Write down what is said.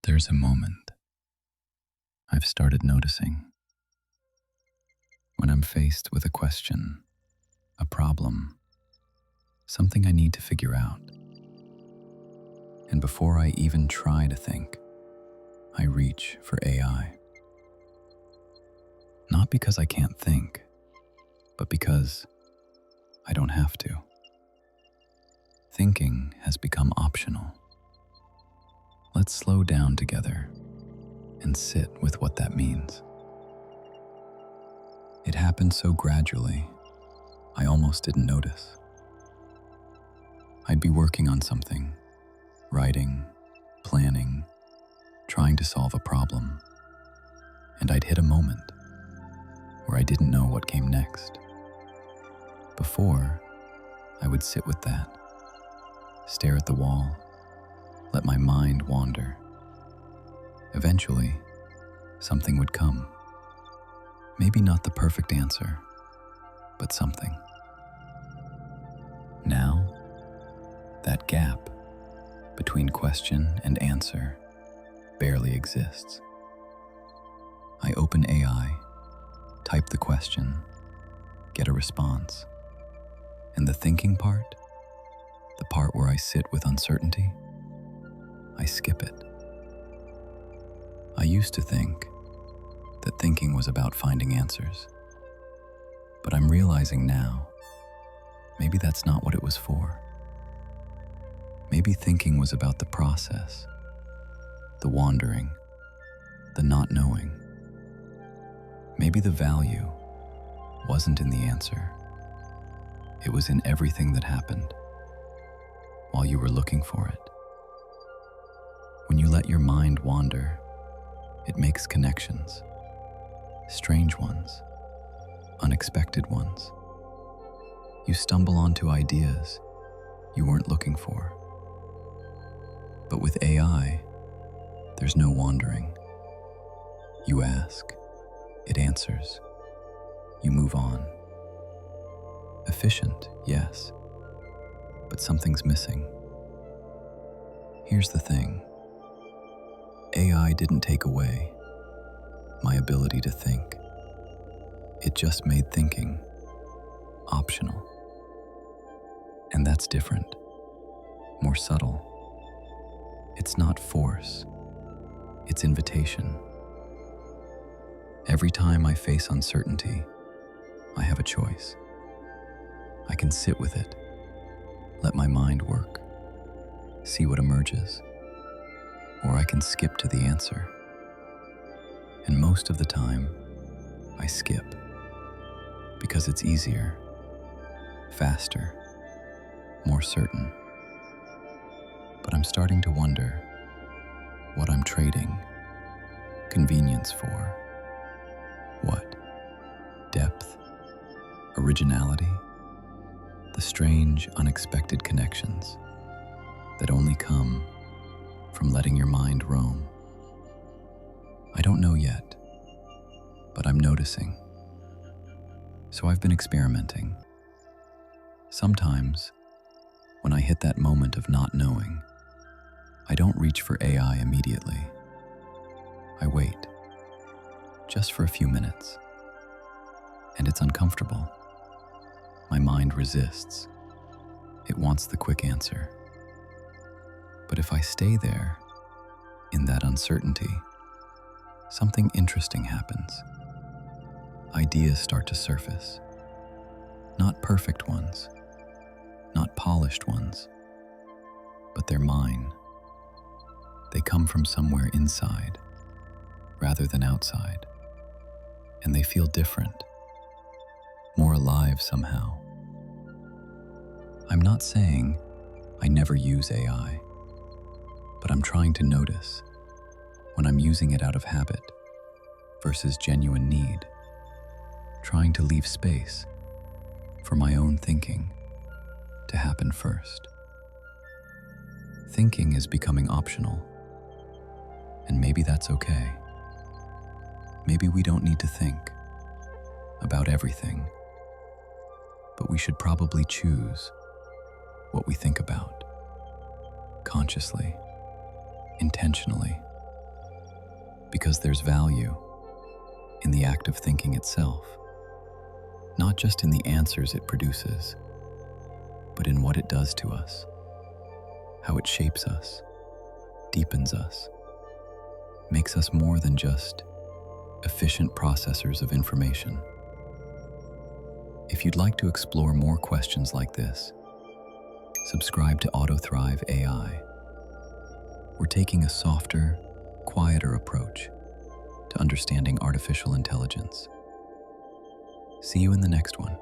There's a moment I've started noticing when I'm faced with a question, a problem, something I need to figure out. And before I even try to think, I reach for AI. Not because I can't think, but because I don't have to. Thinking has become optional. Let's slow down together and sit with what that means. It happened so gradually, I almost didn't notice. I'd be working on something, writing, planning, trying to solve a problem, and I'd hit a moment where I didn't know what came next. Before, I would sit with that, stare at the wall, let my mind wander. Eventually, something would come. Maybe not the perfect answer, but something. Now, that gap between question and answer barely exists. I open AI, type the question, get a response, and the thinking part, the part where I sit with uncertainty, I skip it. I used to think that thinking was about finding answers, but I'm realizing now, maybe that's not what it was for. Maybe thinking was about the process, the wandering, the not knowing. Maybe the value wasn't in the answer. It was in everything that happened while you were looking for it. When you let your mind wander, it makes connections, strange ones, unexpected ones. You stumble onto ideas you weren't looking for. But with AI, there's no wandering. You ask, it answers. You move on. Efficient, yes, but something's missing. Here's the thing. AI didn't take away my ability to think. It just made thinking optional. And that's different, more subtle. It's not force, it's invitation. Every time I face uncertainty, I have a choice. I can sit with it, let my mind work, see what emerges, or I can skip to the answer. And most of the time, I skip because it's easier, faster, more certain. But I'm starting to wonder what I'm trading convenience for. What? Depth? Originality? The strange, unexpected connections that only come from letting your mind roam. I don't know yet, but I'm noticing. So I've been experimenting. Sometimes, when I hit that moment of not knowing, I don't reach for AI immediately. I wait, just for a few minutes. And it's uncomfortable. My mind resists. It wants the quick answer. But if I stay there, in that uncertainty, something interesting happens. Ideas start to surface. Not perfect ones, not polished ones, but they're mine. They come from somewhere inside, rather than outside. And they feel different, more alive somehow. I'm not saying I never use AI, but I'm trying to notice when I'm using it out of habit versus genuine need, trying to leave space for my own thinking to happen first. Thinking is becoming optional, and maybe that's okay. Maybe we don't need to think about everything, but we should probably choose what we think about, consciously, intentionally, because there's value in the act of thinking itself, not just in the answers it produces, but in what it does to us, how it shapes us, deepens us, makes us more than just efficient processors of information. If you'd like to explore more questions like this, subscribe to AutoThrive AI. We're taking a softer, quieter approach to understanding artificial intelligence. See you in the next one.